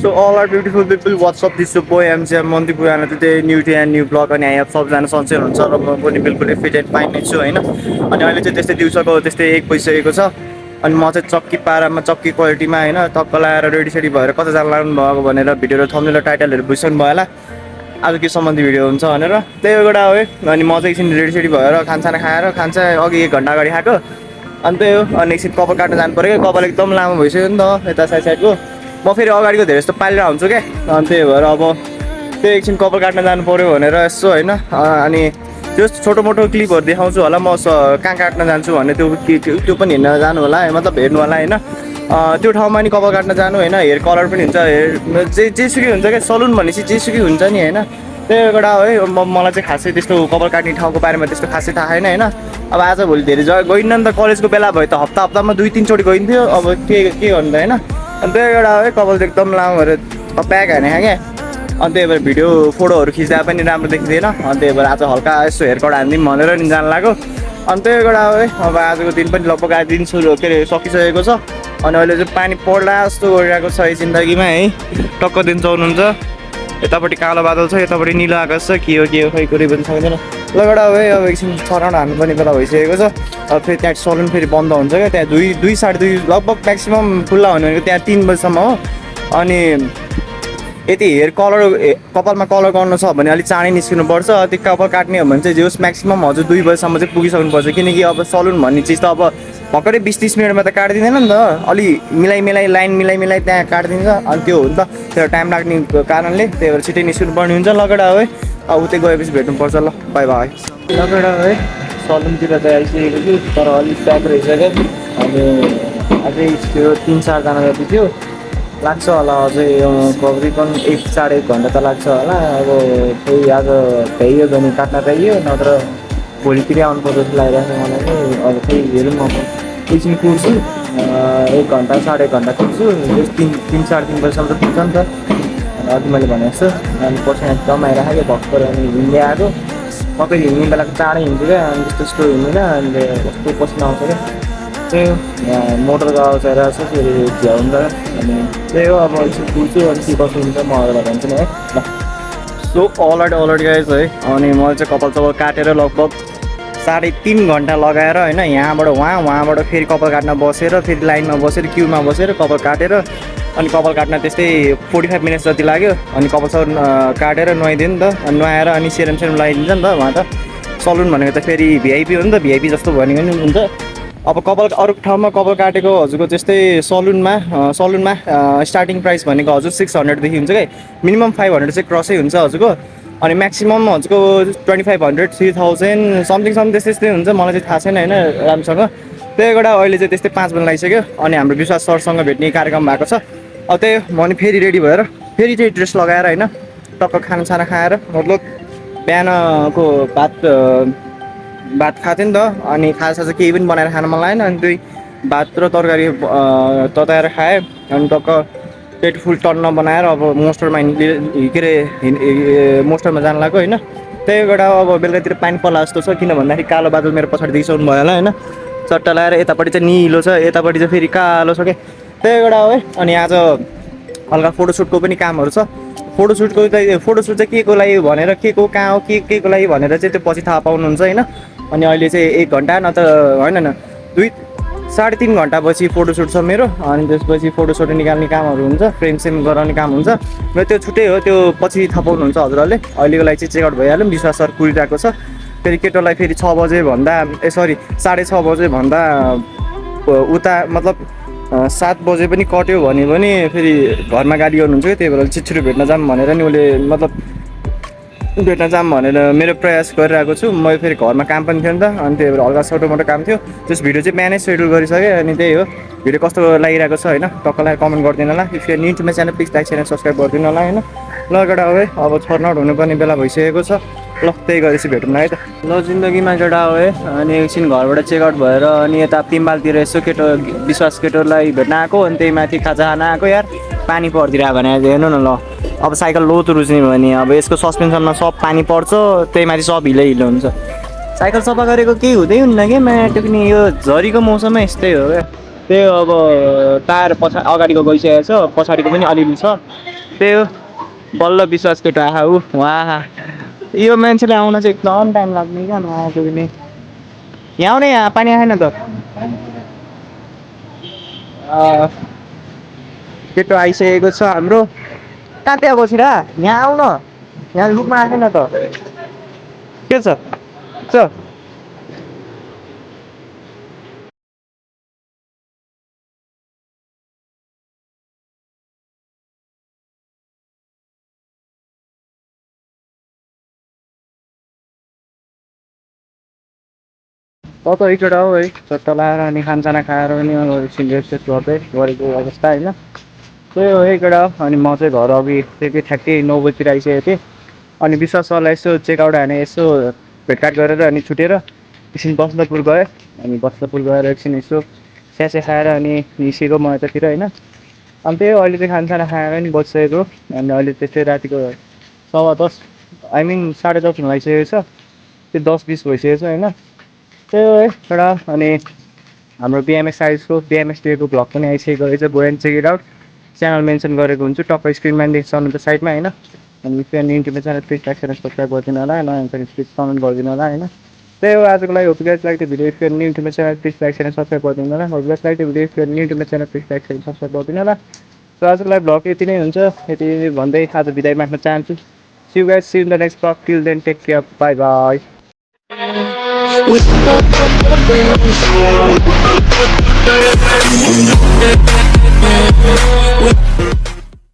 So all our beautiful people, what's up? This is your boy MJ Monty Puyana today, new day and new vlog अनि यहाँ सबजना सन्चै हुनुहुन्छ र म पनि बिल्कुलै फिट एन्ड फाइन नै छु हैन। अनि अहिले चाहिँ त्यस्तै दिउँसोको त्यस्तै 1 बजिसकेको छ। अनि म चाहिँ चक्की पारामा चक्की क्वालिटीमा हैन टक्क लाएर रेडी सेडी भएर कता जान लाग्नु भएको भनेर भिडियो थम्बनेल र टाइटलहरु बुझ्नु भयो होला। आज के सम्बन्धी भिडियो हुन्छ भनेर त्यही एउटा हो है। अनि म चाहिँ एकछिन रेडी सेडी भएर खानसाना खाएर खान्छ अघि 1 घण्टा अगाडि खाएको। अनि त्यही हो अनि एकछिन कपाल काट्न जानु पर्यो के कपाल एकदम लामो भइसक्यो नि त यता साइड साइडको। म फेरि अगाडिको धेरै जस्तो पालिरहेको हुन्छु क्या अनि त्यही भएर अब त्यही एकछिन कपाल काट्न जानु पर्यो भनेर यसो होइन। अनि त्यो छोटो मोटो क्लिपहरू देखाउँछु होला म कहाँ काट्न जान्छु भने त्यो पनि हेर्न जानु होला मतलब हेर्नु होला होइन। त्यो ठाउँमा नि कपाल काट्न जानु होइन हेयर कलर पनि हुन्छ हेयर जेसुकै हुन्छ क्या सलुन भनेपछि जेसुकै हुन्छ नि होइन। त्यही एउटा हो है मलाई चाहिँ खासै त्यस्तो कपाल काट्ने ठाउँको बारेमा त्यस्तो खासै थाहा छैन होइन। अब आजभोलि धेरै जग्गा गइन्न नि त कलेजको बेला भयो त हप्तामा 2-3 चोटि गइन्थ्यो अब के गर्नु त होइन। अनि त्यही एउटा है कपाल चाहिँ एकदम लामो भएर प्याक हाने क्या अनि त्यही भएर भिडियो फोटोहरू खिच्दा पनि राम्रो देखिँदैन। अनि त्यही भएर आज हल्का यसो हेयर कट हानिदिउँ भनेर नि जानु लाग्यो। अनि त्यही एउटा है अब आजको दिन पनि लगभग आज दिन सुरु के अरे सकिसकेको छ। अनि अहिले चाहिँ पानी पर्ला जस्तो गरिरहेको छ है जिन्दगीमा है। टक्क दिन चाउनुहुन्छ यतापट्टि कालो बादल छ यतापट्टि निलो आकाश छ के हो खै कुरै पनि सक्दैन। लगडा है अब एकछिन छराउन हान्नुपर्ने बेला भइसकेको छ। अब फेरि त्यहाँ सलुन फेरि बन्द हुन्छ क्या त्यहाँ 2 साढे 2 लगभग म्याक्सिमम् खुल्ला हुने भनेको त्यहाँ 3 बजीसम्म हो। अनि यदि हेयर कलर कपालमा कलर गर्नु छ भने अलिक चाँडै निस्किनुपर्छ। त्यो कपाल काट्ने हो भने चाहिँ जे होस् म्याक्सिमम् हजुर 2 बजीसम्म चाहिँ पुगिसक्नुपर्छ किनकि अब सलुन भन्ने चिज त अब भर्खरै 20-30 मिनटमा त काटिदिँदैन नि त अलि मिलाइ लाइन मिलाइ त्यहाँ काटिदिन्छ। अनि त्यो हो नि त त्यो टाइम लाग्ने कारणले त्यही भएर छिटै निस्किनु पर्ने हुन्छ। लगडा है अब उतै गएपछि भेट्नुपर्छ ल बाई बाई। लगडा है सलुनतिर त आइसकेको थियो तर अलिक प्याक रहेछ क्या। अनि अझै त्यो 3-4 जना जति थियो लाग्छ होला अझै करिबन 1-1.5 घन्टा त लाग्छ होला। अब फेरि आज भ्याइयो भने काट्न पाइयो नत्र भोलितिर आउनुपर्छ जस्तो लागिरहेको छ मलाई चाहिँ। अब फेरि हेरौँ म एकछिन कुर्छु 1 घन्टा 1.5 घन्टा कुर्छु 3-3:30 बजीसम्म त पुग्छ नि त। अनि अघि मैले भने जस्तो अनि पसिना एकदम आइरहेको क्या भर्खर अनि हिँड्दै आएको सबै हिँड्ने बेलाको चाँडै हिँड्छु क्या अनि त्यस्तो हिँड्दैन अनि कस्तो पसिना आउँछ क्या। त्यही हो मोटरको आवाज आइरहेको छ फेरि झ्याउँदा अनि त्यही हो अब एकछिन कुर्छु अनि के कसो हुन्छ म अगाडि भन्छु नि है ल। सो अलरेडी गाइज है अनि मैले चाहिँ कपाल चपाल काटेर लगभग 3.5 घन्टा लगाएर होइन यहाँबाट वहाँबाट फेरि कपाल काट्न बसेर फेरि लाइनमा बसेर क्युमा बसेर कपाल काटेर अनि कपाल काट्न त्यस्तै 45 मिनट जति लाग्यो। अनि कपाल काटेर नुहाइदियो नि त नुहाएर अनि सेरम लगाइदिन्छ नि त उहाँ त सलुन भनेको त फेरि भिआइपी हो नि त भिआइपी जस्तो भनेको नि हुन्छ। अब कपाल अरू ठाउँमा कपाल काटेको हजुरको त्यस्तै सलुनमा स्टार्टिङ प्राइस भनेको हजुर 600 हुन्छ क्या मिनिमम 500 चाहिँ क्रसै हुन्छ हजुरको। अनि म्याक्सिमम् हजुरको 2500 3000 समथिङ त्यस्तै हुन्छ मलाई चाहिँ थाहा छैन होइन राम्रोसँग। त्यही एउटा अहिले चाहिँ त्यस्तै 5 बजी लागिसक्यो अनि हाम्रो विश्वास सरसँग भेट्ने कार्यक्रम भएको छ। अब त्यही म नि फेरि रेडी भएर फेरि त्यही ड्रेस लगाएर होइन टक्क खानासाना खाएर मतलब बिहानको भात खाएको थिएँ नि त अनि खाजा केही पनि बनाएर खान मन लागेन अनि त्यही भात र तरकारी तताएर खाएँ। अनि टक्क पेट फुल टन्न बनाएर अब मोस्टरमा के अरे मोस्टरमा जानु लाग्यो होइन। त्यही एउटा अब बेलुकातिर पानी पर्ला जस्तो छ किन भन्दाखेरि कालो बादल मेरो पछाडि देखिसक्नु भयो होला होइन। चट्टा लगाएर यतापट्टि चाहिँ निलो छ यतापट्टि चाहिँ फेरि कालो छ क्या त्यही एउटा हो है। अनि आज हल्का फोटोसुटको पनि कामहरू छ। फोटोसुट चाहिँ के को लागि भनेर के को कहाँ हो के को लागि भनेर चाहिँ त्यो पछि थाहा पाउनुहुन्छ होइन। अनि अहिले चाहिँ 1 घन्टा न त होइन 3.5 घन्टा पछि फोटोसुट छ मेरो। अनि त्यसपछि फोटोसुट निकाल्ने कामहरू हुन्छ फ्रेम सेम गराउने काम हुन्छ र त्यो छुट्टै हो त्यो पछि थाहा पाउनुहुन्छ हजुरहरूले। अहिलेको लागि चाहिँ चेकआउट भइहाल्यो विश्वास सर कुरिरहेको छ। फेरि केटोलाई फेरि 6 बजे भन्दा 6:30 बजे भन्दा उता मतलब 7 बजे पनि कट्यो भने फेरि घरमा गाली गर्नुहुन्छ कि त्यही भएर छिटो भेट्न जाऊँ भनेर नि उसले मतलब भेट्न जाऊँ भनेर मेरो प्रयास गरिरहेको छु। म फेरि घरमा काम पनि थियो नि त अनि त्यही भएर हल्का छोटो मोटो काम थियो त्यस भिडियो चाहिँ बिहानै सेड्युल गरिसकेँ। अनि त्यही हो भिडियो कस्तो लागिरहेको छ होइन टक्कलाई कमेन्ट गरिदिनु होला। If you new to my channel please like share subscribe गरिदिनु होला होइन। ल केटा है अब छर्नआउट हुनुपर्ने बेला भइसकेको छ ल त्यही गरेपछि भेटौँ न है त ल जिन्दगीमा केटा हो है। अनि एकछिन घरबाट चेकआउट भएर अनि यता पिम्बालतिर यसो विश्वास केटोलाई भेट्न आएको अनि त्यही माथि खाजा खान आएको यार पानी परिदिरहेको भने हेर्नु न ल। अब साइकल लोत रुच्ने भने अब यसको सस्पेन्सनमा सब पानी पर्छ त्यही माथि सब हिलो हुन्छ। साइकल सफा गरेको केही हुँदै हुन्न क्या माटो पनि यो झरीको मौसममा यस्तै हो क्या। त्यही अब टायर अगाडिको गइसकेको छ पछाडिको पनि अलिअलि छ त्यही हो बल्ल विश्वास केटो आहा ऊ उहाँ यो मान्छेलाई आउन चाहिँ एकदम टाइम लाग्ने क्या नआएको पनि यहाँ आउने यहाँ पानी आएन त केटो आइसकेको छ हाम्रो कहाँ त्यहाँ बसिरा यहाँ आउन यहाँ लुकमा आएन त के छ त एकचोटि आऊ है चट्टा लाएर अनि खानसाना खाएर पनि एकछिन रेस्ट गर्दै गरेको अवस्था होइन त्यही हो एकचोटि आऊ अनि म चाहिँ घर अघि त्यही ठ्याक्कै 9 बजीतिर आइसकेको थिएँ अनि विश्वास सरलाई यसो चेकआउट हाने यसो भेटघाट गरेर अनि छुटेर एकछिन बस्दपुर गएँ अनि बस्दपुर गएर एकछिन यसो स्यासे खाएर अनि निस्केको म यतातिर होइन अनि त्यही हो अहिले चाहिँ खानसाना खाएर नि बसिसकेको अनि अहिले त्यस्तै रातिको 10:15 आई मिन 10:30 हुन लागिसकेको छ त्यो 10:20 भइसकेको छ होइन त्यही हो है एउटा अनि हाम्रो बिएमएस साइजको बिएमएस डेको भ्लग पनि आइसकेको रहेछ go and check it out channel mention गरेको हुन्छु टक्क स्क्रिनमा देख्छ अन्त साइडमा होइन अनि त्यो युट्युबमा channel please like share subscribe गरिदिनु होला नयाँ भने प्लिज कमेन्ट गरिदिनु होला होइन त्यही हो आजको लागि hope guys like the video if you new to my channel please like share subscribe गरिदिनु होला hope guys like the video if you new to my channel please like share subscribe गरिदिनु होला सो आजको लागि vlog यति नै हुन्छ यति भन्दै आज बिदाइ माग्न चाहन्छु see you guys see in the next vlog till then take care bye by